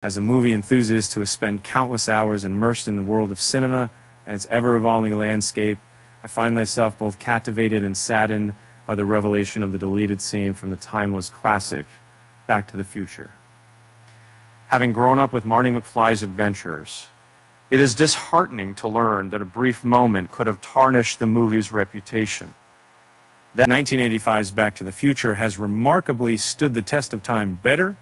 As a movie enthusiast who has spent countless hours immersed in the world of cinema and its ever-evolving landscape, I find myself both captivated and saddened by the revelation of the deleted scene from the timeless classic, Back to the Future. Having grown up with Marty McFly's adventures, it is disheartening to learn that a brief moment could have tarnished the movie's reputation. That 1985's Back to the Future has remarkably stood the test of time better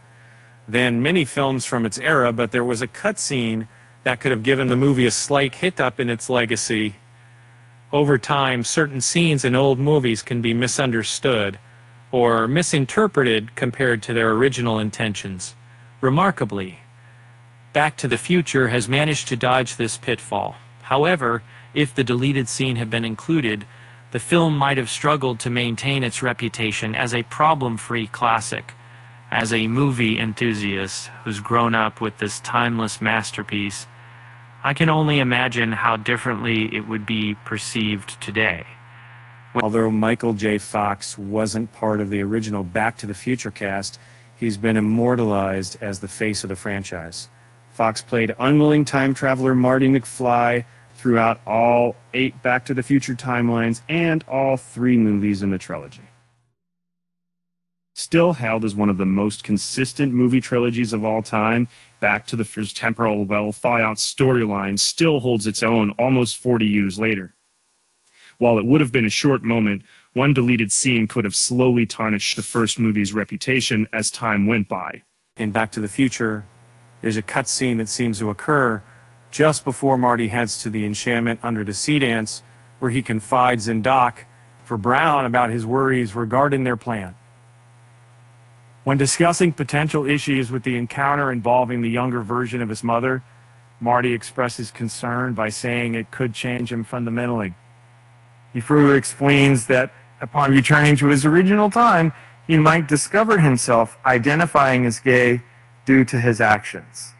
than many films from its era, but there was a cutscene that could have given the movie a slight hiccup in its legacy. Over time, certain scenes in old movies can be misunderstood or misinterpreted compared to their original intentions. Remarkably, Back to the Future has managed to dodge this pitfall. However, if the deleted scene had been included, the film might have struggled to maintain its reputation as a problem-free classic. As a movie enthusiast who's grown up with this timeless masterpiece, I can only imagine how differently it would be perceived today. Although Michael J. Fox wasn't part of the original Back to the Future cast, he's been immortalized as the face of the franchise. Fox played unwilling time traveler Marty McFly throughout all 8 Back to the Future timelines and all 3 movies in the trilogy. Still hailed as one of the most consistent movie trilogies of all time, Back to the Future's temporal, well-thought-out storyline still holds its own almost 40 years later. While it would have been a short moment, one deleted scene could have slowly tarnished the first movie's reputation as time went by. In Back to the Future, there's a cutscene that seems to occur just before Marty heads to the enchantment under the sea dance, where he confides in Doc for Brown about his worries regarding their plan. When discussing potential issues with the encounter involving the younger version of his mother, Marty expresses concern by saying it could change him fundamentally. He further explains that upon returning to his original time, he might discover himself identifying as gay due to his actions.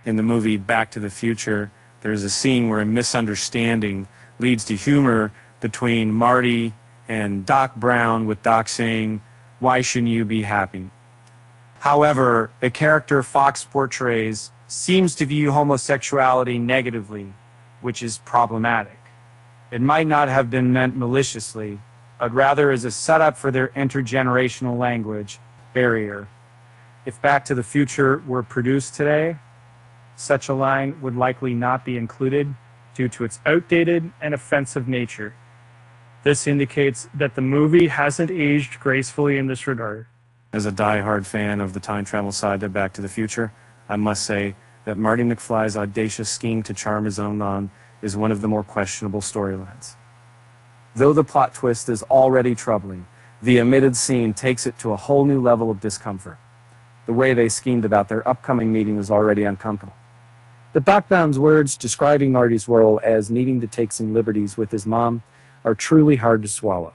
In the movie Back to the Future, there's a scene where a misunderstanding leads to humor between Marty and Doc Brown, with Doc saying, "Why shouldn't you be happy?" However, the character Fox portrays seems to view homosexuality negatively, which is problematic. It might not have been meant maliciously, but rather as a setup for their intergenerational language barrier. If Back to the Future were produced today, such a line would likely not be included due to its outdated and offensive nature. This indicates that the movie hasn't aged gracefully in this regard. As a die-hard fan of the time travel side of Back to the Future, I must say that Marty McFly's audacious scheme to charm his own mom is one of the more questionable storylines. Though the plot twist is already troubling, the omitted scene takes it to a whole new level of discomfort. The way they schemed about their upcoming meeting was already uncomfortable. The background's words describing Marty's role as needing to take some liberties with his mom are truly hard to swallow.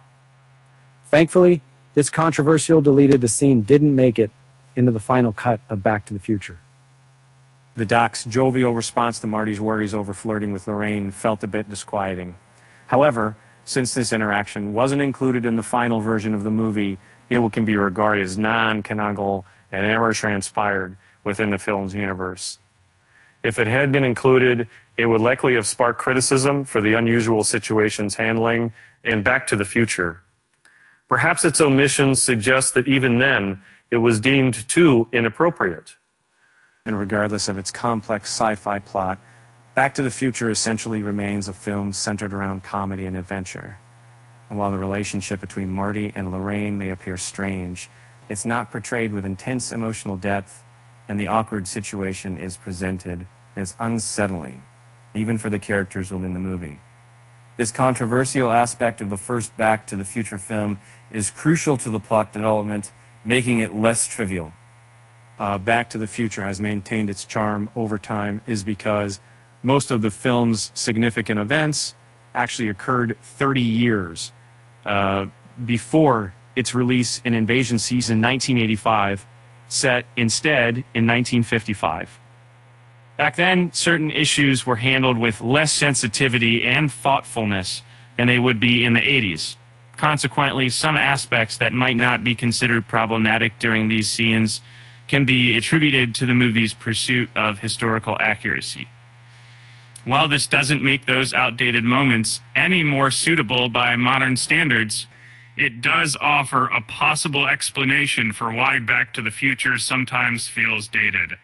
Thankfully, this controversial deleted scene didn't make it into the final cut of Back to the Future. The Doc's jovial response to Marty's worries over flirting with Lorraine felt a bit disquieting. However, since this interaction wasn't included in the final version of the movie, it can be regarded as non-canonical and never transpired within the film's universe. If it had been included, it would likely have sparked criticism for the unusual situation's handling in Back to the Future. Perhaps its omission suggests that even then, it was deemed too inappropriate. And regardless of its complex sci-fi plot, Back to the Future essentially remains a film centered around comedy and adventure. And while the relationship between Marty and Lorraine may appear strange, it's not portrayed with intense emotional depth, and the awkward situation is presented as unsettling, even for the characters within the movie. This controversial aspect of the first Back to the Future film is crucial to the plot development, making it less trivial. Back to the Future has maintained its charm over time is because most of the film's significant events actually occurred 30 years before its release in Invasion Season 1985, set instead in 1955. Back then, certain issues were handled with less sensitivity and thoughtfulness than they would be in the 80s. Consequently, some aspects that might not be considered problematic during these scenes can be attributed to the movie's pursuit of historical accuracy. While this doesn't make those outdated moments any more suitable by modern standards, it does offer a possible explanation for why Back to the Future sometimes feels dated.